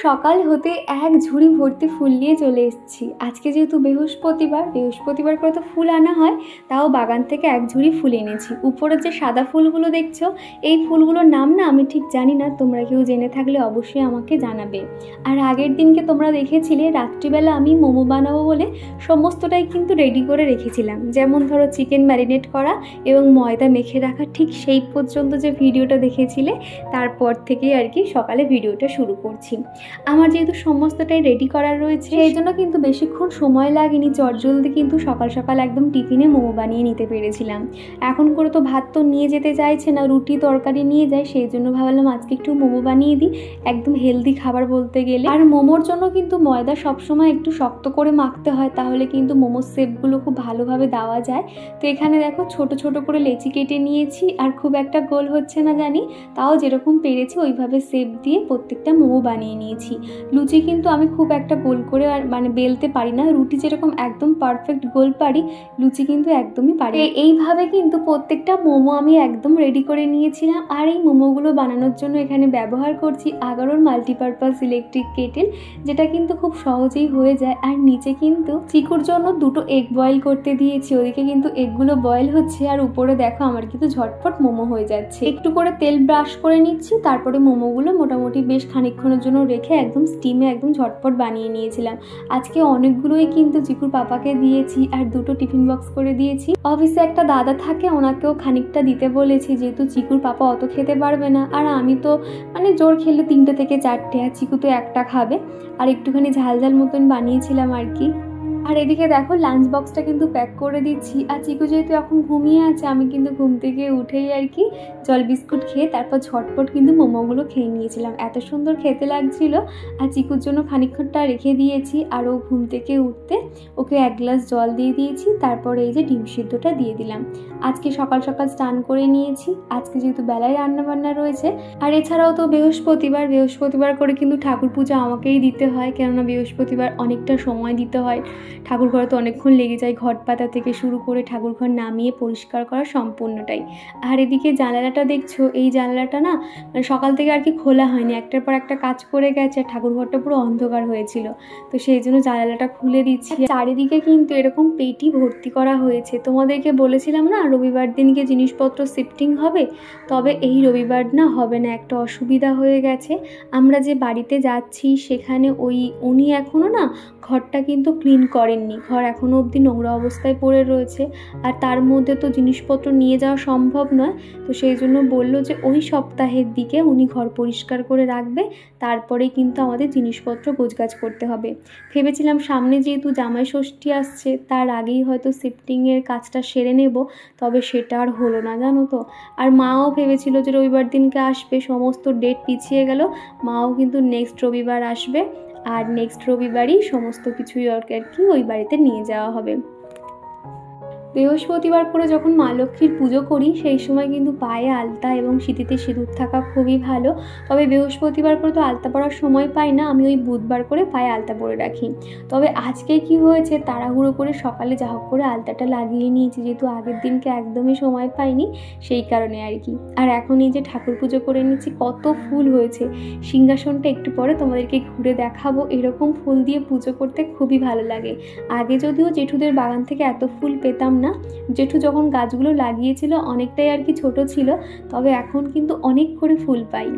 সকাল হতে এক ঝুড়ি ভর্তি ফুল নিয়ে চলে এসেছি। আজকে যেহেতু বৃহস্পতিবার করে তো ফুল আনা হয়, তাও বাগান থেকে এক ঝুড়ি ফুল এনেছি। উপরের যে সাদা ফুলগুলো দেখছো, এই ফুলগুলোর নাম না আমি ঠিক জানি না, তোমরা কেউ জেনে থাকলে অবশ্যই আমাকে জানাবে। আর আগের দিনকে তোমরা দেখেছিলে রাত্রিবেলা আমি মোমো বানাবো বলে সমস্তটাই কিন্তু রেডি করে রেখেছিলাম। যেমন ধরো চিকেন ম্যারিনেট করা এবং ময়দা মেখে রাখা, ঠিক সেই পর্যন্ত যে ভিডিওটা দেখেছিলে তারপর থেকেই আর কি সকালে ভিডিওটা শুরু করছি। আমার যেহেতু সমস্তটাই রেডি করার রয়েছে, সেই জন্য কিন্তু বেশিক্ষণ সময় লাগেনি, চটজলদি কিন্তু সকাল সকাল একদম টিফিনে মোমো বানিয়ে নিতে পেরেছিলাম। এখন করে তো ভাত তো নিয়ে যেতে চাইছে না, রুটি তরকারি নিয়ে যায়, সেই জন্য ভাবলাম আজকে একটু মোমো বানিয়ে দিই, একদম হেলদি খাবার বলতে গেলে। আর মোমোর জন্য কিন্তু ময়দা সবসময় একটু শক্ত করে মাখতে হয়, তাহলে কিন্তু মোমোর শেপগুলো খুব ভালোভাবে দেওয়া যায়। তো এখানে দেখো ছোট ছোট করে লেচি কেটে নিয়েছি, আর খুব একটা গোল হচ্ছে না জানি, তাও যেরকম পেরেছি ওইভাবে শেপ দিয়ে প্রত্যেকটা মোমো বানিয়ে নিয়েছি। লুচি কিন্তু আমি খুব একটা গোল করে আর বেলতে পারি না, রুটি যেরকম একদম পারফেক্ট গোল পারি, লুচি কিন্তু একদমই পারি। এইভাবে কিন্তু প্রত্যেকটা মোমো আমি একদম রেডি করে নিয়েছিলাম। আর এই মোমোগুলো বানানোর জন্য এখানে ব্যবহার করছি আগারোর মাল্টিপারপাস ইলেকট্রিক কেটেল, যেটা কিন্তু খুব সহজেই হয়ে যায়। আর নিচে কিন্তু চিকুর জন্য দুটো এগ বয়েল করতে দিয়েছি, ওদিকে কিন্তু এগগুলো বয়েল হচ্ছে, আর উপরে দেখো আমার কিন্তু ঝটপট মোমো হয়ে যাচ্ছে। একটু করে তেল ব্রাশ করে নিচ্ছি, তারপরে মোমোগুলো মোটামুটি বেশ খানিকক্ষণের জন্য রেখে একদম স্টিমে একদম ঝটপট বানিয়ে নিয়েছিলাম। আজকে অনেকগুলোই কিন্তু চিকুর পাপাকে দিয়েছি, আর দুটো টিফিন বক্স করে দিয়েছি। অফিসে একটা দাদা থাকে, ওনাকেও খানিকটা দিতে বলেছি, যেহেতু চিকুর পাপা অত খেতে পারবে না, আর আমি তো জোর খেলে 3টে থেকে 4টে, আর চিকু তো একটা খাবে। আর একটুখানি ঝাল ঝাল মতন বানিয়েছিলাম আর কি। আর এদিকে দেখো লাঞ্চ বক্সটা কিন্তু প্যাক করে দিচ্ছি। আর চিকু যেহেতু এখন ঘুমিয়ে আছে, আমি কিন্তু ঘুম থেকে উঠেই আর কি জল বিস্কুট খেয়ে তারপর ঝটপট কিন্তু মোমোগুলো খেয়ে নিয়েছিলাম। এত সুন্দর খেতে লাগছিল। আর চিকুর জন্য খানিকক্ষণটা রেখে দিয়েছি, আর ও ঘুম থেকে উঠতে ওকে 1 গ্লাস জল দিয়ে দিয়েছি, তারপরে এই যে ডিম সিদ্ধটা দিয়ে দিলাম। আজকে সকাল সকাল স্নান করে নিয়েছি, আজকে যেহেতু বেলায় রান্নাবান্না রয়েছে। আর এছাড়াও তো বৃহস্পতিবার করে কিন্তু ঠাকুর পুজো আমাকেই দিতে হয়, কেননা বৃহস্পতিবার অনেকটা সময় দিতে হয়। ঠাকুর ঘরে তো অনেকক্ষণ লেগে যায়, ঘট পাতা থেকে শুরু করে ঠাকুর ঘর নামিয়ে পরিষ্কার করা সম্পূর্ণটাই। আর এদিকে জানালাটা দেখছো, এই জানালাটা না সকাল থেকে আর কি খোলা হয়নি, একটার পর একটা কাজ করে গেছে, ঠাকুর ঘরটা পুরো অন্ধকার হয়েছিল, তো সেই জন্য জানালাটা খুলে দিচ্ছি। চারিদিকে কিন্তু এরকম পেটি ভর্তি করা হয়েছে। তোমাদেরকে বলেছিলাম না রবিবার দিনকে জিনিসপত্র শিফটিং হবে, তবে এই রবিবার না হবে না, একটা অসুবিধা হয়ে গেছে। আমরা যে বাড়িতে যাচ্ছি সেখানে উনি এখনও না ঘরটা কিন্তু ক্লিন করেননি, ঘর এখনও অবধি নোংরা অবস্থায় পড়ে রয়েছে, আর তার মধ্যে তো জিনিসপত্র নিয়ে যাওয়া সম্ভব নয়। তো সেই জন্য বললো যে ওই সপ্তাহের দিকে উনি ঘর পরিষ্কার করে রাখবে, তারপরেই কিন্তু আমাদের জিনিসপত্র গোছগাছ করতে হবে। ভেবেছিলাম সামনে যেহেতু জামাই ষষ্ঠী আসছে, তার আগেই হয়তো শিফটিংয়ের কাজটা সেরে নেব, তবে সেটা আর হলো না জানো তো। আর মাও ভেবেছিল যে রবিবার দিনকে আসবে, সমস্ত ডেট পিছিয়ে গেল, মাও কিন্তু নেক্সট রবিবার আসবে, আর নেক্সট রবিবারই সমস্ত কিছুই আর কি ওই বাড়িতে নিয়ে যাওয়া হবে। বৃহস্পতিবার করে যখন মা লক্ষ্মীর পুজো করি, সেই সময় কিন্তু পায়ে আলতা এবং সিঁথিতে সিঁদুর থাকা খুবই ভালো। তবে বৃহস্পতিবার করে তো আলতা পরার সময় পাই না, আমি ওই বুধবার করে পায়ে আলতা পরে রাখি। তবে আজকে কি হয়েছে, তাড়াহুড়ো করে সকালে যা হোক করে আলতাটা লাগিয়ে নিয়েছি, যেহেতু আগের দিনকে একদমই সময় পাইনি, সেই কারণে আর কি। আর এখন এই যে ঠাকুর পুজো করে নিচ্ছি, কত ফুল হয়েছে। সিংহাসনটা একটু পরে তোমাদেরকে ঘুরে দেখাবো। এরকম ফুল দিয়ে পুজো করতে খুবই ভালো লাগে। আগে যদিও জেঠুদের বাগান থেকে এত ফুল পেতাম না, জেঠু যখন গাছগুলো লাগিয়েছিল অনেকটাই আর কি ছোট ছিল, তবে এখন কিন্তু অনেক করে ফুল পাই।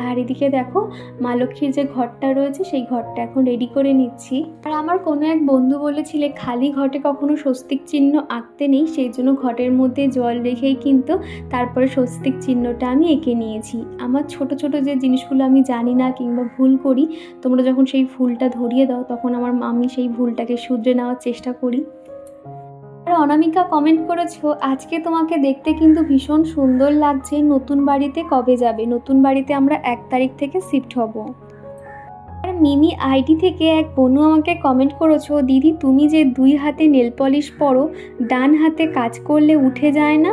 আর এদিকে দেখো মা লক্ষ্মীর যে ঘরটা রয়েছে, সেই ঘরটা এখন রেডি করে নিচ্ছি। আর আমার কোনো এক বন্ধু বলেছিলে খালি ঘটে কখনো স্বস্তিক চিহ্ন আঁকতে নেই, সেই জন্য ঘটের মধ্যে জল রেখেই কিন্তু তারপরে স্বস্তিক চিহ্নটা আমি এঁকে নিয়েছি। আমার ছোট ছোট যে জিনিসগুলো আমি জানি না কিংবা ভুল করি, তোমরা যখন সেই ফুলটা ধরিয়ে দাও, তখন আমি সেই ভুলটাকে শুধরে নেওয়ার চেষ্টা করি। আর অনামিকা কমেন্ট করেছো, আজকে তোমাকে দেখতে কিন্তু ভীষণ সুন্দর লাগছে, নতুন বাড়িতে কবে যাবে? নতুন বাড়িতে আমরা 1 তারিখ থেকে শিফট হব। আর মিমি আইডি থেকে এক বোনু আমাকে কমেন্ট করেছো, দিদি তুমি যে 2 হাতে নেল পলিশ পরো, ডান হাতে কাজ করলে উঠে যায় না?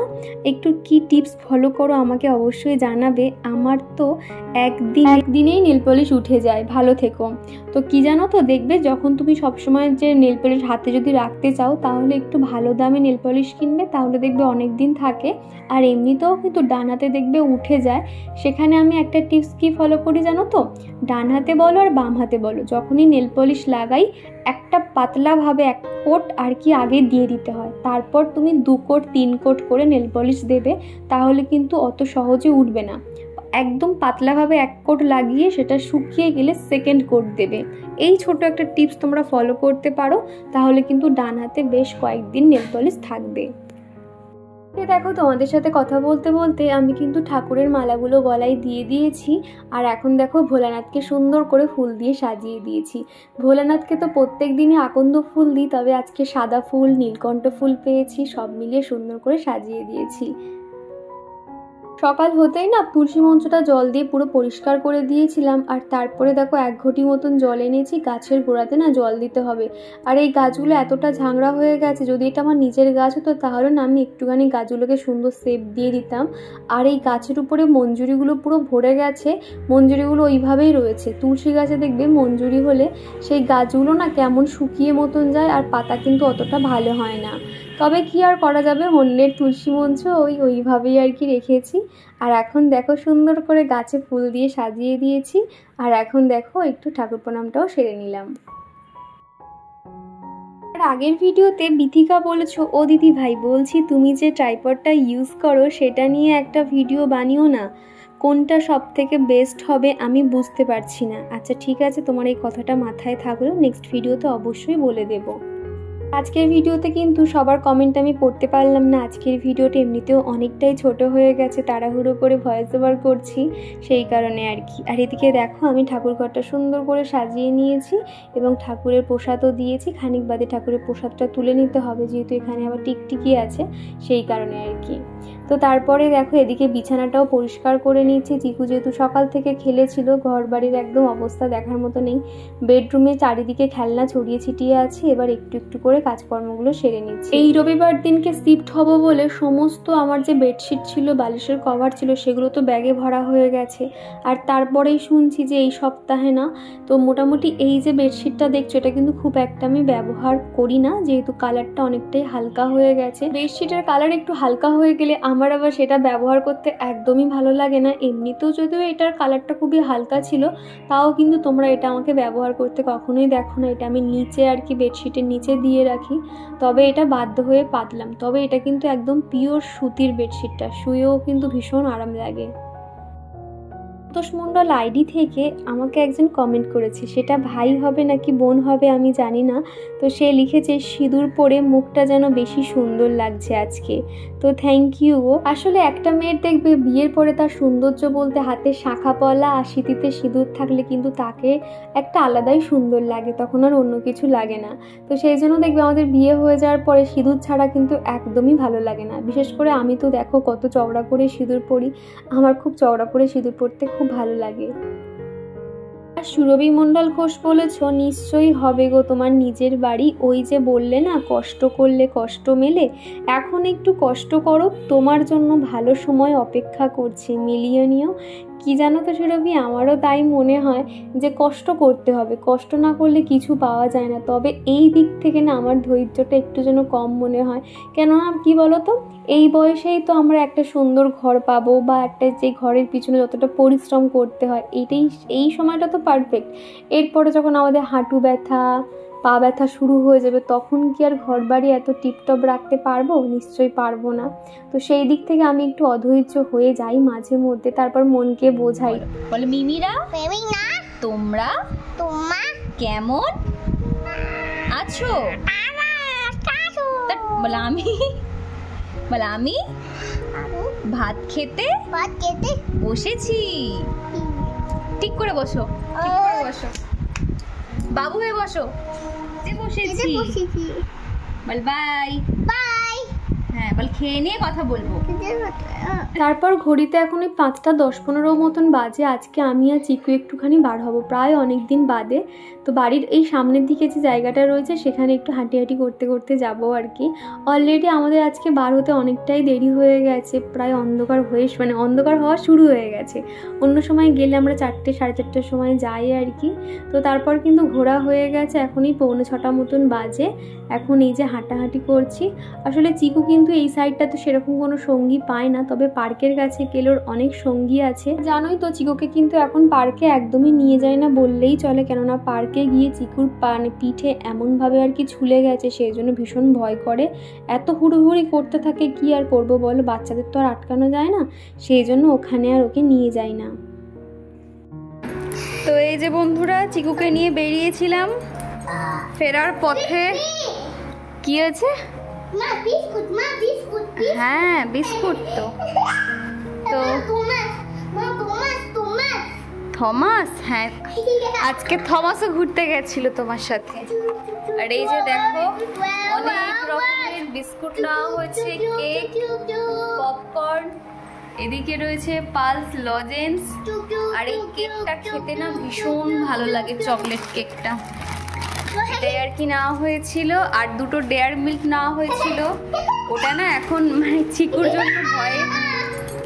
একটু কি টিপস ফলো করো আমাকে অবশ্যই জানাবে। আমার তো একদিনেই নেল পলিশ উঠে যায়। ভালো থেকো। তো কি জানো তো, দেখবে যখন তুমি সবসময় যে নেল পলিশ হাতে যদি রাখতে চাও, তাহলে একটু ভালো দামে নেল পলিশ কিনবে, তাহলে দেখবে অনেক দিন থাকে। আর এমনিতেও কিন্তু ডান হাতে দেখবে উঠে যায়। সেখানে আমি একটা টিপস কি ফলো করি জানো তো, ডান হাতে বলো আর বাম হাতে বলো, যখনই নেল পলিশ লাগাই একটা পাতলাভাবে 1 কোট আর কি আগে দিয়ে দিতে হয়, তারপর তুমি 2 কোট 3 কোট করে নেল পলিশ দেবে, তাহলে কিন্তু অত সহজে উঠবে না। একদম পাতলাভাবে 1 কোট লাগিয়ে সেটা শুকিয়ে গেলে 2nd কোট দেবে। এই ছোট একটা টিপস তোমরা ফলো করতে পারো, তাহলে কিন্তু ডান হাতে বেশ কয়েকদিন নেল পলিশ থাকবে। দেখো, তোমাদের সাথে কথা বলতে বলতে আমি কিন্তু ঠাকুরের মালাগুলো গলায় দিয়ে দিয়েছি। আর এখন দেখো ভোলানাথকে সুন্দর করে ফুল দিয়ে সাজিয়ে দিয়েছি। ভোলানাথকে তো প্রত্যেক দিনই আকন্দ ফুল দিই, তবে আজকে সাদা ফুল, নীলকণ্ঠ ফুল পেয়েছি, সব মিলিয়ে সুন্দর করে সাজিয়ে দিয়েছি। সকাল হতেই না তুলসী মঞ্চটা জল দিয়ে পুরো পরিষ্কার করে দিয়েছিলাম। আর তারপরে দেখো 1 ঘটি মতন জল এনেছি, গাছের গোড়াতে না জল দিতে হবে। আর এই গাছগুলো এতটা ঝাংড়া হয়ে গেছে, যদি এটা আমার নিজের গাছ হতো তাহলে না আমি একটুখানি গাছগুলোকে সুন্দর শেপ দিয়ে দিতাম। আর এই গাছের উপরে মঞ্জুরিগুলো পুরো ভরে গেছে, মঞ্জুরিগুলো ওইভাবেই রয়েছে। তুলসী গাছে দেখবে মঞ্জুরি হলে সেই গাছগুলো না কেমন শুকিয়ে মতন যায়, আর পাতা কিন্তু অতটা ভালো হয় না। তবে কি আর করা যাবে, অন্যের তুলসী মঞ্চ ওইভাবেই আর কি রেখেছি। আর এখন দেখো সুন্দর করে গাছে ফুল দিয়ে সাজিয়ে দিয়েছি। আর এখন দেখো একটু ঠাকুর প্রণামটাও সেরে নিলাম। আর আগের ভিডিওতে বিথিকা বলেছো, ও দিদি ভাই বলছি তুমি যে ট্রাইপডটা ইউজ করো সেটা নিয়ে একটা ভিডিও বানিও না, কোনটা সব থেকে বেস্ট হবে আমি বুঝতে পারছি না। আচ্ছা ঠিক আছে, তোমার এই কথাটা মাথায় থাকলো, নেক্সট ভিডিওতে অবশ্যই বলে দেবো। আজকের ভিডিওতে কিন্তু সবার কমেন্ট আমি পড়তে পারলাম না। আজকের ভিডিওটা এমনিতেও অনেকটাই ছোট হয়ে গেছে, তাড়াহুড়ো করে ভয়েস ওভার করছি সেই কারণে আর কি। আর এদিকে দেখো আমি ঠাকুর ঘরটা সুন্দর করে সাজিয়ে নিয়েছি এবং ঠাকুরের প্রসাদও দিয়েছি। খানিক বাদে ঠাকুরের প্রসাদটা তুলে নিতে হবে, যেহেতু এখানে আবার টিকটিকি আছে সেই কারণে আর কি। তো তারপরে দেখো এদিকে বিছানাটাও পরিষ্কার করে নিয়েছি। চিকু যেহেতু সকাল থেকে খেলেছিল, ঘর বাড়ির একদম অবস্থা দেখার মতো নেই। বেডরুমে চারিদিকে খেলনা ছড়িয়ে ছিটিয়ে আছে, এবার একটু একটু করে কাজকর্মগুলো সেরে নিচ্ছি। এই রবিবার দিনকে শিফট হব বলে সমস্ত আমার যে বেডশিট ছিল, বালিশের কভার ছিল, সেগুলো তো ব্যাগে ভরা হয়ে গেছে। আর তারপরেই শুনছি যে এই সপ্তাহে না, তো মোটামুটি এই যে বেডশিটটা দেখছো এটা কিন্তু খুব একটা আমি ব্যবহার করি না, যেহেতু কালারটা অনেকটাই হালকা হয়ে গেছে। বেডশিটের কালার একটু হালকা হয়ে গেলে আমার আবার সেটা ব্যবহার করতে একদমই ভালো লাগে না। এমনিতেও যদিও এটার কালারটা খুবই হালকা ছিল, তাও কিন্তু তোমরা এটা আমাকে ব্যবহার করতে কখনোই দেখো না। এটা আমি নিচে আর কি বেডশিটের নিচে দিয়ে রাখি, তবে এটা বাধ্য হয়ে পাতলাম। তবে এটা কিন্তু একদম পিওর সুতির বেডশিটটা, শুয়েও কিন্তু ভীষণ আরাম লাগে। সন্তোষমণ্ডল আইডি থেকে আমাকে একজন কমেন্ট করেছে, সেটা ভাই হবে নাকি বোন হবে আমি জানি না। তো সে লিখেছে সিঁদুর পরে মুখটা যেন বেশি সুন্দর লাগছে আজকে। তো থ্যাংক ইউ। আসলে একটা মেয়ের দেখবে বিয়ের পরে তার সৌন্দর্য বলতে হাতে শাঁখা পলা আর সিঁথিতে সিঁদুর থাকলে কিন্তু তাকে একটা আলাদাই সুন্দর লাগে, তখন আর অন্য কিছু লাগে না। তো সেই জন্য দেখবে আমাদের বিয়ে হয়ে যাওয়ার পরে সিঁদুর ছাড়া কিন্তু একদমই ভালো লাগে না। বিশেষ করে আমি তো দেখো কত চওড়া করে সিঁদুর পরি, আমার খুব চওড়া করে সিঁদুর পরতে খুব ভালো লাগে। সুরভি মণ্ডল ঘোষ বলেছ, নিশ্চয়ই হবে গো তোমার নিজের বাড়ি, ওই যে বললে না কষ্ট করলে কষ্ট মেলে, এখন একটু কষ্ট করো, তোমার জন্য ভালো সময় অপেক্ষা করছে, মিলিয়ে নিও। কি জানো তো সুরভি, আমারও তাই মনে হয় যে কষ্ট করতে হবে, কষ্ট না করলে কিছু পাওয়া যায় না। তবে এই দিক থেকে না আমার ধৈর্যটা একটু যেন কম মনে হয়, কেননা কি বলো তো, এই বয়সেই তো আমরা একটা সুন্দর ঘর পাবো, বা একটা যে ঘরের পিছনে যতটা পরিশ্রম করতে হয় এই সময়টা তো পারফেক্ট। এরপরে যখন আমাদের হাঁটু ব্যথা, পা ব্যথা শুরু হয়ে যাবে, তখন কি আর ঘর বাড়ি এত টিপটপ রাখতে পারবো? নিশ্চয়ই পারবো না। তো সেই দিক থেকে আমি একটু অধৈর্য হয়ে যাই মাঝে মধ্যে, তারপর মনকে বোঝাই। বলো মিমিরা, তোমরা কেমন আছো? বলো আমি ভাত খেতে বসেছি। ঠিক করে বসো, বাবু হয়ে বসো। বসেছি, বল বাই। হ্যাঁ বল, খেয়ে নিয়ে কথা বলবো। তারপর ঘড়িতে এখন ওই 5টা 10-15 মতন বাজে। আজকে আমি আর চিকু একটুখানি বার হব, প্রায় অনেক দিন বাদে। তো বাড়ির এই সামনের দিকে যে জায়গাটা রয়েছে সেখানে একটু হাঁটি করতে করতে যাব আর কি। অলরেডি আমাদের আজকে বার হতে অনেকটাই দেরি হয়ে গেছে, প্রায় অন্ধকার হওয়া শুরু হয়ে গেছে। অন্য সময় গেলে আমরা 4টে 4:30টার সময় যাই আর কি। তো তারপর কিন্তু ঘোরা হয়ে গেছে, এখনই 6:45 মতন বাজে। এখন এই যে হাঁটাহাঁটি করছি। আসলে চিকু কিন্তু কিন্তু এই সাইডটাতে সেরকম কোনো সঙ্গী পায় না, তবে পার্কের কাছে কেলোর অনেক সঙ্গী আছে। জানোই তো চিকুকে কিন্তু এখন পার্কে একদমই নিয়ে যায় না বললেই চলে, কেননা পার্কে গিয়ে চিকুর পিঠে এমনভাবে আর কি ছুলে গেছে, সেই জন্য ভীষণ ভয় করে। এত হুড়োহুড়ি করতে থাকে, কি আর করবো বলো, বাচ্চাদের তো আর আটকানো যায় না, সেই জন্য ওখানে আর ওকে নিয়ে যায় না। তো এই যে বন্ধুরা, চিকুকে নিয়ে বেরিয়েছিলাম, ফেরার পথে কি হয়েছে? হ্যাঁ বিস্কুট। তো থমাস, হ্যাঁ আজকে থমাসও ঘুরতে গেছিল তোমার সাথে। আর এই যে দেখো অনেক রকমের বিস্কুট নেওয়া হয়েছে, কেক, পপকর্ন, এদিকে রয়েছে পালস লজেন্স। আর এই কেকটা খেতে না ভীষণ ভালো লাগে, চকলেট কেকটা, এটাই আর কি নেওয়া হয়েছিল। আর দুটো ডেয়ার মিল্ক নেওয়া হয়েছিল, ওটা না এখন মানে চিকুর জন্য ভয়ে,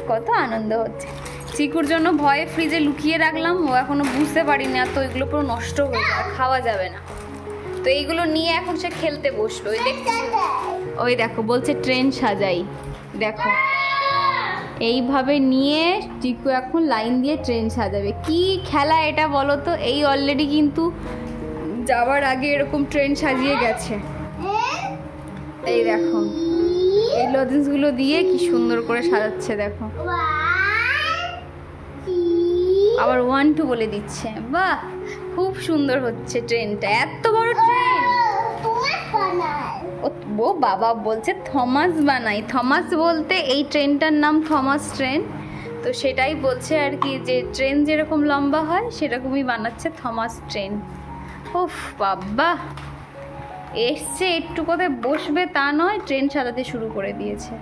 কত আনন্দ হচ্ছে, চিকুর জন্য ভয়ে ফ্রিজে লুকিয়ে রাখলাম, ও এখনো বুঝতে পারিনি, আর তো এগুলো পুরো নষ্ট হয়ে যাবে, খাওয়া যাবে না। তো এইগুলো নিয়ে এখন সে খেলতে বসলো। ওই দেখো বলছে ট্রেন সাজাই, দেখো এইভাবে নিয়ে চিকু এখন লাইন দিয়ে ট্রেন সাজাবে। কি খেলা এটা বলো তো? এই অলরেডি কিন্তু যাওয়ার আগে এরকম ট্রেন সাজিয়ে গেছে। এই দেখো এই লজেন্সগুলো দিয়ে কি সুন্দর করে সাজাচ্ছে, দেখো আবার 1 2 বলে দিচ্ছে। বাহ, খুব সুন্দর হচ্ছে ট্রেনটা, এত বড় ট্রেন। ও বাবা বলছে থমাস বানাই, থমাস বলতে এই ট্রেনটার নাম থমাস ট্রেন, তো সেটাই বলছে আর কি, যে ট্রেন যেরকম লম্বা হয় সেরকমই বানাচ্ছে থমাস ট্রেন। উফ বাবা, এসছে একটু কোথায় বসবে তা নয়, ট্রেন সাজাতে শুরু করে দিয়েছে।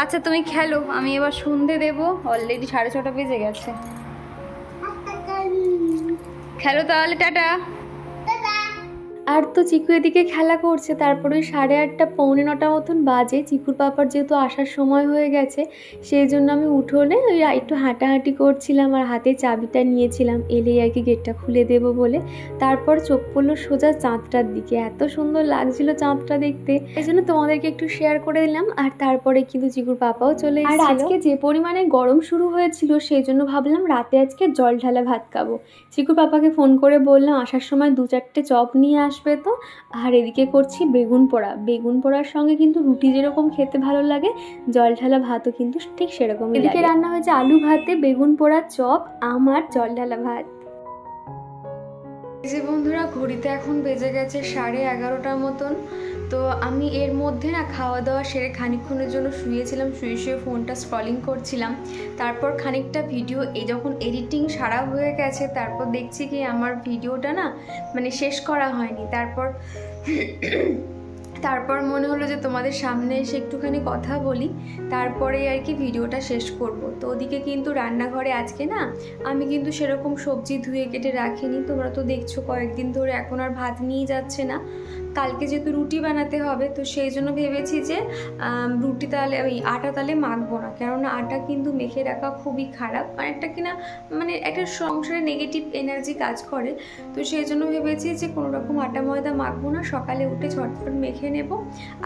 আচ্ছা তুমি খেলো, আমি এবার সন্ধে দেবো, অলরেডি 6:30 বেজে গেছে। খেলো তাহলে, টাটা। আর তো চিকু এদিকে খেলা করছে, তারপরে 8:30 পৌনে 9 মতন বাজে। চিকুর পাপার যেহেতু আসার সময় হয়ে গেছে, সেই জন্য আমি উঠোনে ওই একটু হাঁটাহাঁটি করছিলাম আর হাতে চাবিটা নিয়েছিলাম, এলেই আর কি গেটটা খুলে দেবো বলে। তারপর চোখ পড়লো সোজা চাঁদটার দিকে, এত সুন্দর লাগছিল চাঁদটা দেখতে, এই জন্য তোমাদেরকে একটু শেয়ার করে দিলাম। আর তারপরে কিন্তু চিকুর পাপাও চলে এসেছিল। আর আজকে যে পরিমাণে গরম শুরু হয়েছিল, সেই জন্য ভাবলাম রাতে আজকে জল ঢালা ভাত খাবো। চিকুর পাপাকে ফোন করে বললাম আসার সময় 2-4টে চপ নিয়ে আসবে তো। আর এদিকে করছি বেগুন পোড়া, বেগুন পোড়ার সঙ্গে কিন্তু রুটি যেরকম খেতে ভালো লাগে, জল ঢালা ভাতও কিন্তু ঠিক সেরকমই। এদিকে রান্না হয়েছে আলু ভাতে, বেগুন পোড়া, চপ, আম আর জল ঢালা ভাত। এই যে বন্ধুরা, ঘড়িতে এখন বেজে গেছে 11:30 মতন। তো আমি এর মধ্যে না খাওয়া দাওয়া সেরে খানিকক্ষণের জন্য শুয়েছিলাম, শুয়ে ফোনটা স্ক্রলিং করছিলাম। তারপর খানিকটা ভিডিও যখন এডিটিং সারা হয়ে গেছে, তারপর দেখছি কি আমার ভিডিওটা না মানে শেষ করা হয়নি। তারপর মনে হলো যে তোমাদের সামনে এসে একটুখানি কথা বলি, তারপরে আর কি ভিডিওটা শেষ করব। তো ওদিকে কিন্তু রান্নাঘরে আজকে না আমি কিন্তু সেরকম সবজি ধুয়ে কেটে রাখিনি, তোমরা তো দেখছো কয়েকদিন ধরে এখন আর ভাত নিয়ে যাচ্ছে না। কালকে যেহেতু রুটি বানাতে হবে, তো সেই জন্য ভেবেছি যে রুটি তাহলে ওই আটা তাহলে মাখবো না, কেননা আটা কিন্তু মেখে রাখা খুবই খারাপ, মানে একটা সংসারে নেগেটিভ এনার্জি কাজ করে। তো সেই জন্য ভেবেছি যে কোনো রকম আটা ময়দা মাখবো না, সকালে উঠে ঝটপট মেখে নেব।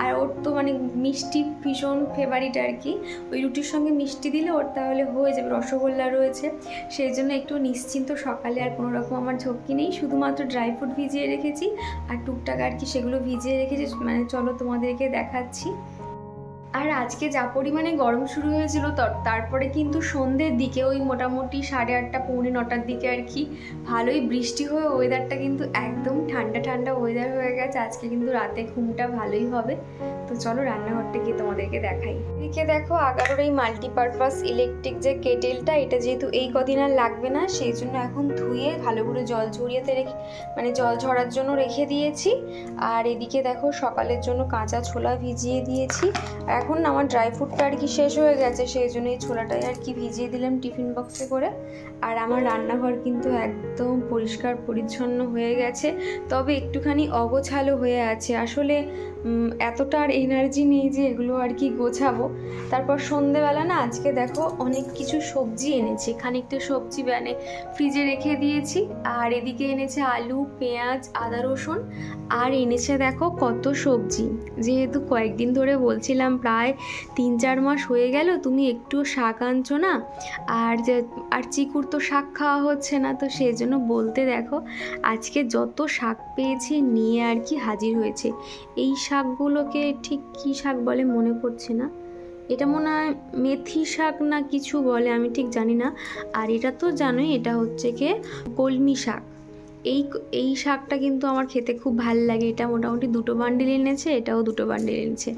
আর ওর তো মানে মিষ্টি ভীষণ ফেভারিট আর কি, ওই রুটির সঙ্গে মিষ্টি দিলে ওর তাহলে হয়ে যাবে, রসগোল্লা রয়েছে, সেই জন্য একটু নিশ্চিন্ত সকালে। আর কোনো রকম আমার ঝক্কি নেই, শুধুমাত্র ড্রাই ফ্রুট ভিজিয়ে রেখেছি আর টুকটাক আর কি সেগুলো ভিজিয়ে রেখেছি, মানে চলো তোমাদেরকে দেখাচ্ছি। আর আজকে যা পরিমাণে গরম শুরু হয়েছিল, তারপরে কিন্তু সন্ধ্যের দিকে ওই মোটামুটি 8:30 পৌনে 9টার দিকে আর কি ভালোই বৃষ্টি হয়ে ওয়েদারটা কিন্তু একদম ঠান্ডা ঠান্ডা ওয়েদার হয়ে গেছে। আজকে কিন্তু রাতে ঘুমটা ভালোই হবে। তো চলো রান্নাঘরটা গিয়ে তোমাদেরকে দেখাই। এদিকে দেখো 11-এর এই মাল্টিপারপাস ইলেকট্রিক যে কেটেলটা, এটা যেহেতু এই কদিন আর লাগবে না, সেই জন্য এখন ধুয়ে ভালো করে জল ঝরিয়েতে জল ঝরার জন্য রেখে দিয়েছি। আর এদিকে দেখো সকালের জন্য কাঁচা ছোলা ভিজিয়ে দিয়েছি। এখন আমার ড্রাই ফ্রুটটা আর কি শেষ হয়ে গেছে, সেই জন্য এই ছোলাটাই আর কি ভিজিয়ে দিলাম টিফিন বক্সে করে। আর আমার রান্নাঘর কিন্তু একদম পরিষ্কার পরিচ্ছন্ন হয়ে গেছে, তবে একটুখানি অগোছালো হয়ে আছে। আসলে এতটা আর এনার্জি নেই যে এগুলো আর কি গোছাবো। তারপর সন্ধেবেলা না আজকে দেখো অনেক কিছু সবজি এনেছি, খানিকটা সবজি ফ্রিজে রেখে দিয়েছি। আর এদিকে এনেছে আলু, পেঁয়াজ, আদা, রসুন, আর এনেছে দেখো কত সবজি। যেহেতু কয়েকদিন ধরে বলছিলাম, প্রায় 3-4 মাস হয়ে গেল তুমি একটু শাক আনছো না, আর চিকুর তো শাক খাওয়া হচ্ছে না, তো সেই জন্য বলতে দেখো আজকে যত শাক পেয়েছি নিয়ে আর কি হাজির হয়েছে। এই শাকগুলোকে ঠিক কী শাক বলে মনে পড়ছে না, এটা মনে হয় মেথি শাক না কিছু বলে, আমি ঠিক জানি না। আর এটা তো জানোই, এটা হচ্ছে কি কলমি শাক। এই শাকটা কিন্তু আমার খেতে খুব ভাল লাগে। এটা মোটামুটি 2 বান্ডিল এনেছে, এটাও 2 বান্ডিল এনেছে।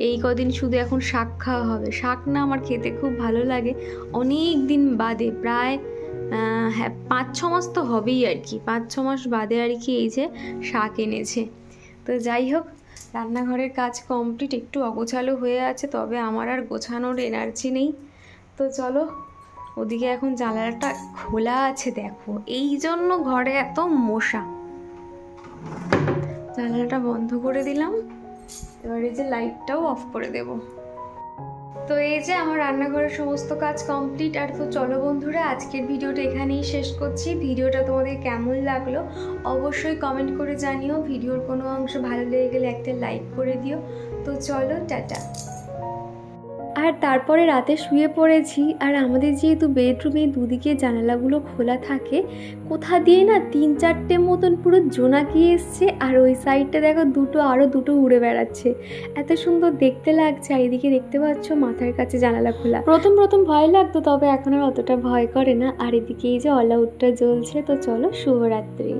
এই কদিন শুধু এখন শাক খাওয়া হবে। শাক না আমার খেতে খুব ভালো লাগে, অনেক দিন বাদে, প্রায় হ্যাঁ 5-6 মাস তো হবেই আর কি, 5-6 মাস বাদে আর কি এই যে শাক এনেছে। তো যাই হোক, রান্নাঘরের কাজ কমপ্লিট, একটু অগোছালো হয়ে আছে, তবে আমার আর গোছানোর এনার্জি নেই। তো চলো, ওদিকে এখন জানালাটা খোলা আছে দেখো, এই জন্য ঘরে এত মশা। জানালাটা বন্ধ করে দিলাম, এবার এই যে লাইটটাও অফ করে দেব। তো এই যে আমার রান্নাঘরের সমস্ত কাজ কমপ্লিট। আর তো চলো বন্ধুরা, আজকের ভিডিওটা এখানেই শেষ করছি। ভিডিওটা তোমাদের কেমন লাগলো অবশ্যই কমেন্ট করে জানিও। ভিডিওর কোনো অংশ ভালো লেগে গেলে একটা লাইক করে দিও। তো চলো, টাটা। আর তারপরে রাতে শুয়ে পড়েছি। আর আমাদের যেহেতু বেডরুমে দুদিকে জানালাগুলো খোলা থাকে, কোথা দিয়ে না 3-4টে মতন পুরো জোনাকি এসছে। আর ওই সাইডটা দেখো আরও দুটো উড়ে বেড়াচ্ছে, এত সুন্দর দেখতে লাগছে। আর এদিকে দেখতে পাচ্ছ মাথার কাছে জানালা খোলা। প্রথম ভয় লাগতো, তবে এখন আর অতটা ভয় করে না। আর এদিকে এই যে অল আউটটা জ্বলছে। তো চলো, শুভরাত্রি।